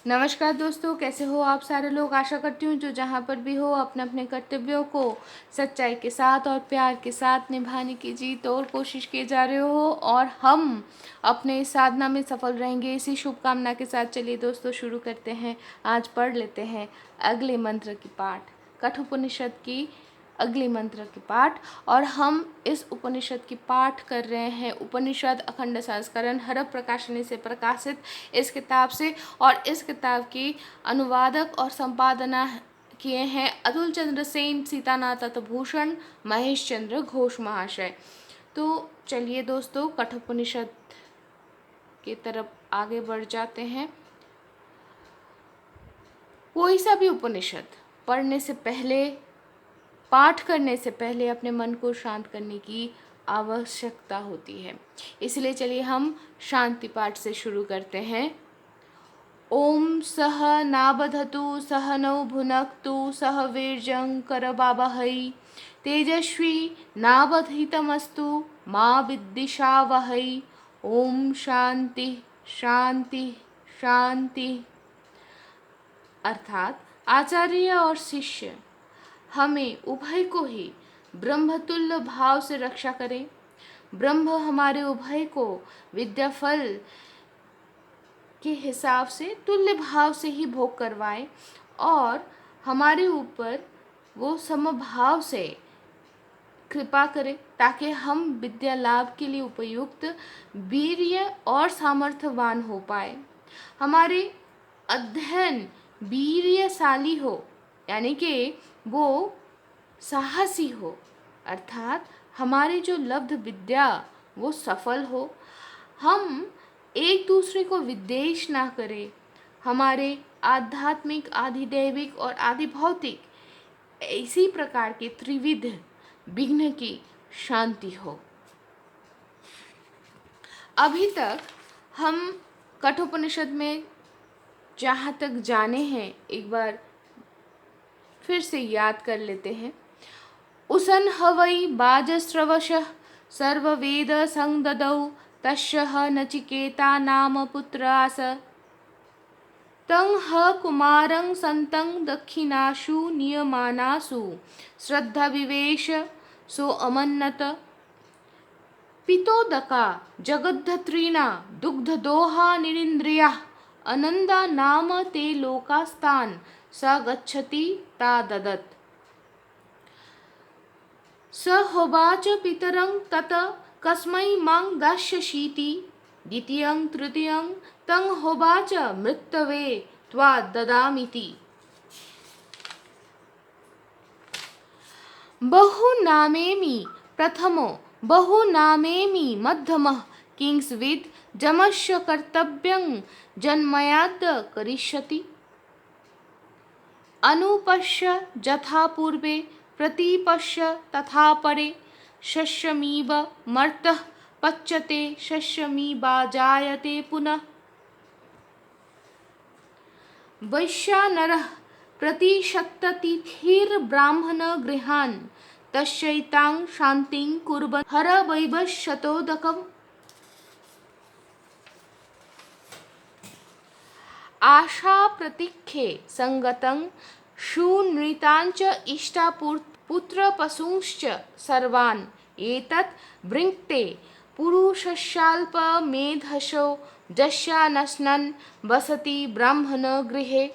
नमस्कार दोस्तों, कैसे हो आप सारे लोग। आशा करती हूँ जो जहाँ पर भी हो अपने अपने कर्तव्यों को सच्चाई के साथ और प्यार के साथ निभाने की जी तौर कोशिश किए जा रहे हो और हम अपने इस साधना में सफल रहेंगे, इसी शुभकामना के साथ। चलिए दोस्तों शुरू करते हैं। आज पढ़ लेते हैं अगले मंत्र की पाठ, कठोपनिषद की अगले मंत्र के पाठ। और हम इस उपनिषद की पाठ कर रहे हैं उपनिषद अखंड संस्करण हर प्रकाशनी से प्रकाशित इस किताब से। और इस किताब की अनुवादक और संपादना किए हैं अतुल चंद्र सेन, सीतानाथ तत्भूषण, महेश चंद्र घोष महाशय। तो चलिए दोस्तों कठोपनिषद की तरफ आगे बढ़ जाते हैं। कोई सा भी उपनिषद पढ़ने से पहले, पाठ करने से पहले अपने मन को शांत करने की आवश्यकता होती है। इसलिए चलिए हम शांति पाठ से शुरू करते हैं। ओम सह नाबधतु सह नौ भुनक्तु सह वीर्यं करवावहै तेजस्वी नावधीतमस्तु मा विद्विषावहै। ओम शांति शांति शांति। अर्थात आचार्य और शिष्य हमें उभय को ही ब्रह्मतुल्य भाव से रक्षा करें। ब्रह्म हमारे उभय को विद्याफल के हिसाब से तुल्य भाव से ही भोग करवाए और हमारे ऊपर वो समभाव से कृपा करें ताकि हम विद्या लाभ के लिए उपयुक्त वीर्य और सामर्थ्यवान हो पाए। हमारे अध्ययन वीर्यशाली हो, यानी कि वो साहसी हो, अर्थात हमारी जो लब्ध विद्या वो सफल हो। हम एक दूसरे को विद्वेष ना करें। हमारे आध्यात्मिक, आधिदैविक और आदि भौतिक इसी प्रकार के त्रिविध विघ्न की शांति हो। अभी तक हम कठोपनिषद में जहाँ तक जाने हैं एक बार फिर से याद कर लेते हैं। उसन हवै बाजस्रवशः सर्ववेद संददौ तस्य नचिकेता नाम पुत्र आस तं कुमारं संतं दक्षिणासु नियमानासु श्रद्धा विवेश सो अमन्नत पितोदका जगद्धत्रीणा दुग्धदोहा निरिन्द्रिया अनंदा नाम ते लोकास्तान स गच्छति ता ददत्। स होवाच पितरं तत कस्मै मां दास्यसीति द्वितीयं तृतीयं तं होवाच मृतवे त्वा ददामीति। बहुनामेमि प्रथमो बहुनामेमि मध्यमः किंस्विद् जमस्य कर्तव्यं जन्मयाद् करिष्यति। अनुपश्य यथा पूर्वे प्रतिपश्य तथा परे शस्यमिव मर्तः पच्यते शस्यमिवाजायते पुनः। वैश्वानरः प्रतिशततिथिर्ब्राह्मण गृहान् तस्यैतां शान्तिं कुर्वन् हरवैवस्यतोदकम्। आशा प्रतीक्षे संगतं शूनृतांच इष्टापुत्रपशूंश्च सर्वान् एतत् वृङ्क्ते पुरुषस्याल्पमेधसो जस्यानश्नन् वसति ब्राह्मण गृहे।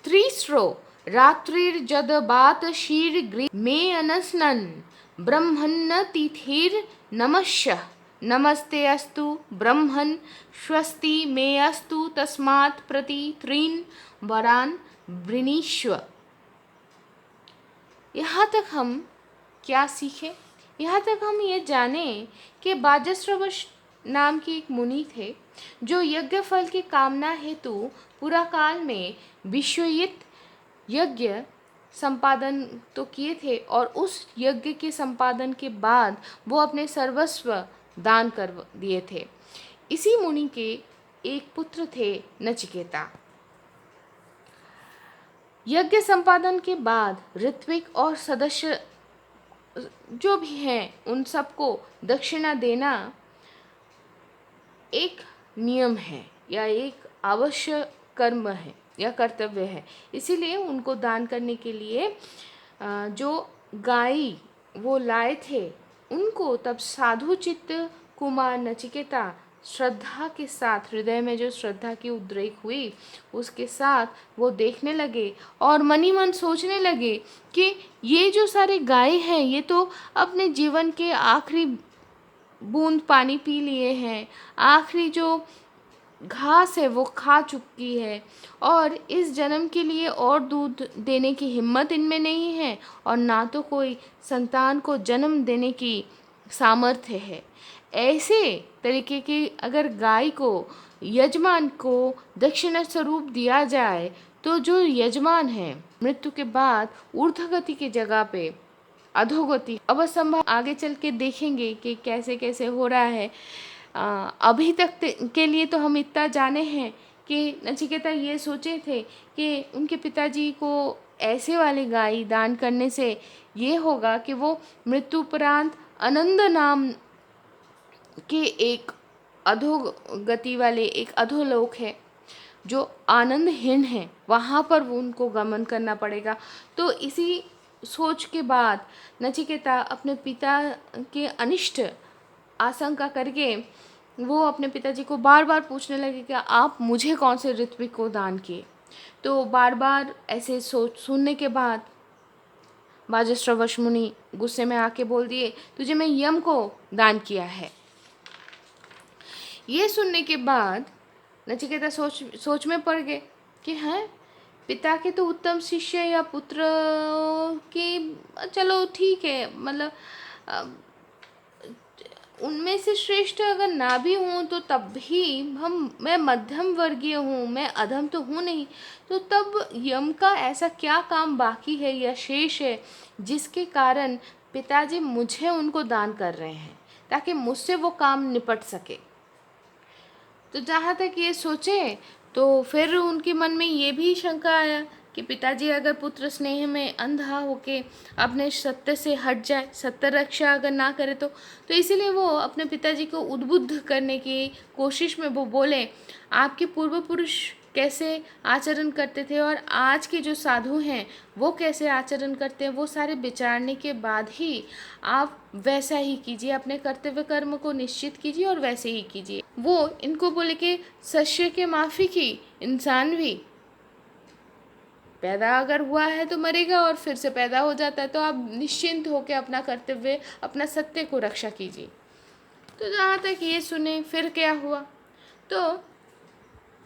त्रिस्रो रात्रिर्जदबात शीर्गृहे मे अनश्नन् ब्रह्मण्यतिथिर्नमस्यः नमस्ते अस्तु ब्रह्मन् स्वस्ति मे अस्तु तस्मात् प्रति त्रीन् वरान् वृणीष्व। यहाँ तक हम क्या सीखे? यहाँ तक हम ये जाने कि बाजस्रवश नाम के एक मुनि थे जो यज्ञ फल की कामना हेतु पूरा काल में विश्वयुत यज्ञ संपादन तो किए थे और उस यज्ञ के संपादन के बाद वो अपने सर्वस्व दान कर दिए थे। इसी मुनि के एक पुत्र थे नचिकेता। यज्ञ संपादन के बाद ऋत्विक और सदस्य जो भी हैं उन सबको दक्षिणा देना एक नियम है, या एक आवश्यक कर्म है या कर्तव्य है। इसीलिए उनको दान करने के लिए जो गाय वो लाए थे उनको तब साधु चित्त कुमार नचिकेता श्रद्धा के साथ, हृदय में जो श्रद्धा की उद्रेक हुई उसके साथ वो देखने लगे और मन ही मन सोचने लगे कि ये जो सारे गाय हैं ये तो अपने जीवन के आखिरी बूंद पानी पी लिए हैं, आखिरी जो घास है वो खा चुकी है और इस जन्म के लिए और दूध देने की हिम्मत इनमें नहीं है और ना तो कोई संतान को जन्म देने की सामर्थ्य है। ऐसे तरीके की अगर गाय को यजमान को दक्षिणा स्वरूप दिया जाए तो जो यजमान है मृत्यु के बाद ऊर्ध्वगति की जगह पे अधोगति अवसंभव आगे चल के देखेंगे कि कैसे कैसे हो रहा है। अभी तक के लिए तो हम इतना जाने हैं कि नचिकेता ये सोचे थे कि उनके पिताजी को ऐसे वाली गाय दान करने से ये होगा कि वो मृत्युपरांत आनंद नाम के एक अधोगति वाले एक अधोलोक है जो आनंदहीन है, वहाँ पर वो उनको गमन करना पड़ेगा। तो इसी सोच के बाद नचिकेता अपने पिता के अनिष्ट आशंका करके वो अपने पिताजी को बार बार पूछने लगे कि आप मुझे कौन से ऋत्विक को दान किए। तो बार बार ऐसे सोच सुनने के बाद बाजश्रवश मुनि गुस्से में आके बोल दिए, तुझे मैं यम को दान किया है। ये सुनने के बाद नचिकेता सोच में पड़ गए कि हैं पिता के तो उत्तम शिष्य या पुत्र की चलो ठीक है, मतलब उनमें से श्रेष्ठ अगर ना भी हूँ तो तब भी मैं मध्यम वर्गीय हूँ, मैं अधम तो हूँ नहीं। तो तब यम का ऐसा क्या काम बाकी है या शेष है जिसके कारण पिताजी मुझे उनको दान कर रहे हैं ताकि मुझसे वो काम निपट सके। तो जहाँ तक ये सोचे तो फिर उनके मन में ये भी शंका आया कि पिताजी अगर पुत्र स्नेह में अंधा होके अपने सत्य से हट जाए, सत्य रक्षा अगर ना करे तो इसीलिए वो अपने पिताजी को उद्बुद्ध करने की कोशिश में वो बोले, आपके पूर्व पुरुष कैसे आचरण करते थे और आज के जो साधु हैं वो कैसे आचरण करते हैं, वो सारे विचारने के बाद ही आप वैसा ही कीजिए, अपने कर्तव्य कर्म को निश्चित कीजिए और वैसे ही कीजिए। वो इनको बोले कि सस्य के माफ़ी की, इंसान भी पैदा अगर हुआ है तो मरेगा और फिर से पैदा हो जाता है, तो आप निश्चिंत होकर अपना कर्तव्य अपना सत्य को रक्षा कीजिए। तो जहाँ तक ये सुने फिर क्या हुआ, तो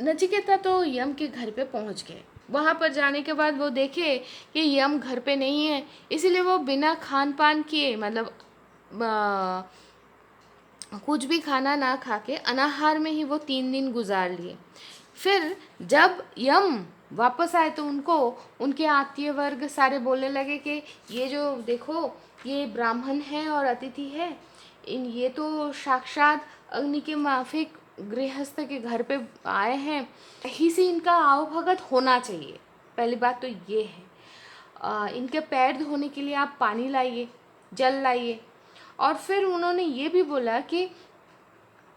नचिकेता तो यम के घर पे पहुँच गए। वहाँ पर जाने के बाद वो देखे कि यम घर पे नहीं है, इसीलिए वो बिना खान पान किए, मतलब कुछ भी खाना ना खा के अनाहार में ही वो 3 दिन गुजार लिए। फिर जब यम वापस आए तो उनको उनके आत्मीय वर्ग सारे बोलने लगे कि ये जो देखो ये ब्राह्मण है और अतिथि है, ये तो साक्षात अग्नि के माफिक गृहस्थ के घर पे आए हैं, यहीं से इनका आवभगत होना चाहिए। पहली बात तो ये है। इनके पैर धोने के लिए आप पानी लाइए, जल लाइए। और फिर उन्होंने ये भी बोला कि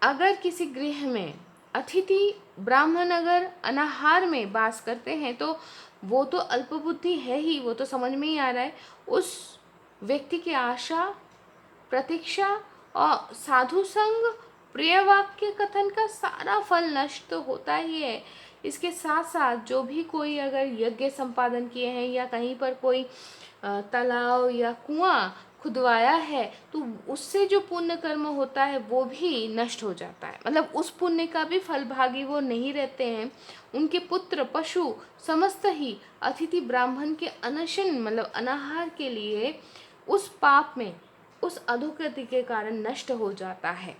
अगर किसी गृह में अतिथि ब्राह्मण अगर अनाहार में वास करते हैं तो वो तो अल्पबुद्धि है ही, वो तो समझ में ही आ रहा है। उस व्यक्ति की आशा प्रतीक्षा और साधु संग प्रिय वाक्य कथन का सारा फल नष्ट तो होता ही है। इसके साथ साथ जो भी कोई अगर यज्ञ संपादन किए हैं या कहीं पर कोई तालाब या कुआं खुदवाया है तो उससे जो पुण्य कर्म होता है वो भी नष्ट हो जाता है, मतलब उस पुण्य का भी फल भागी वो नहीं रहते हैं। उनके पुत्र पशु समस्त ही अतिथि ब्राह्मण के अनशन मतलब अनाहार के लिए उस पाप में उस अधोगति के कारण नष्ट हो जाता है।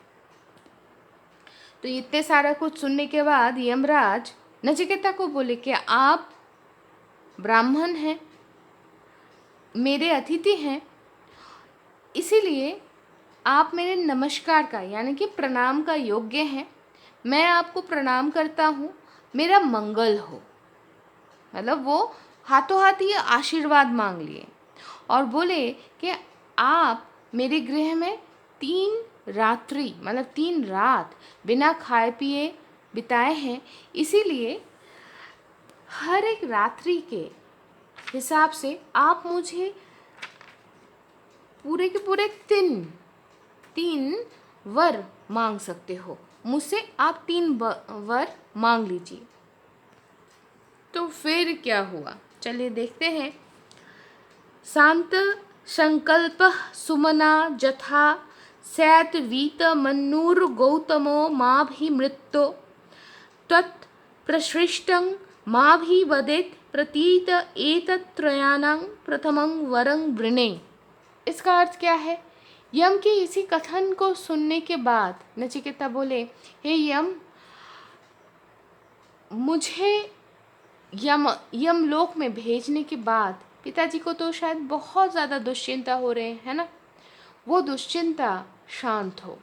तो इतने सारा कुछ सुनने के बाद यमराज नचिकेता को बोले कि आप ब्राह्मण हैं, मेरे अतिथि हैं, इसीलिए आप मेरे नमस्कार का यानी कि प्रणाम का योग्य हैं। मैं आपको प्रणाम करता हूँ, मेरा मंगल हो। मतलब वो हाथों हाथ ही आशीर्वाद मांग लिए और बोले कि आप मेरे गृह में 3 रात्रि मतलब 3 रात बिना खाए पिए बिताए हैं, इसीलिए हर एक रात्रि के हिसाब से आप मुझे पूरे के पूरे तीन वर मांग सकते हो। मुझसे आप 3 वर मांग लीजिए। तो फिर क्या हुआ, चलिए देखते हैं। शांत संकल्प सुमना जथा सैत वीत मन्नुर गौतमो माभिमृत्यो त्वत् प्रसृष्टं माभिवदेत् प्रतीत एतत्त्रयाणां प्रथमं वरं वृणे। इसका अर्थ क्या है? यम के इसी कथन को सुनने के बाद नचिकेता बोले, हे यम, मुझे यमलोक में भेजने के बाद पिताजी को तो शायद बहुत ज़्यादा दुश्चिंता हो रहे हैं, है ना? वो दुश्चिंता शांत हो,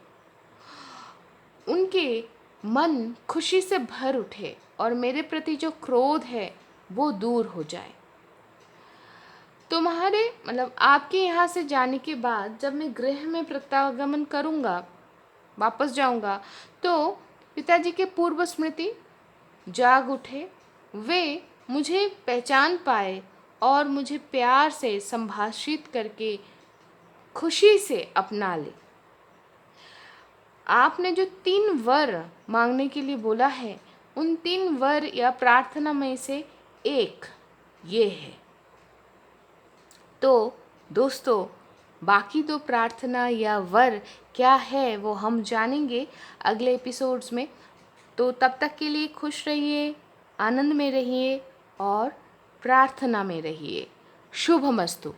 उनके मन खुशी से भर उठे और मेरे प्रति जो क्रोध है वो दूर हो जाए। तुम्हारे मतलब आपके यहाँ से जाने के बाद जब मैं गृह में प्रत्यागमन करूँगा, वापस जाऊँगा, तो पिताजी के पूर्व स्मृति जाग उठे, वे मुझे पहचान पाए और मुझे प्यार से संभाषित करके खुशी से अपना ले। आपने जो 3 वर मांगने के लिए बोला है, उन 3 वर या प्रार्थना में से एक ये है। तो दोस्तों, बाकी तो प्रार्थना या वर क्या है वो हम जानेंगे अगले एपिसोड्स में। तो तब तक के लिए खुश रहिए, आनंद में रहिए और प्रार्थना में रहिए। शुभमस्तु।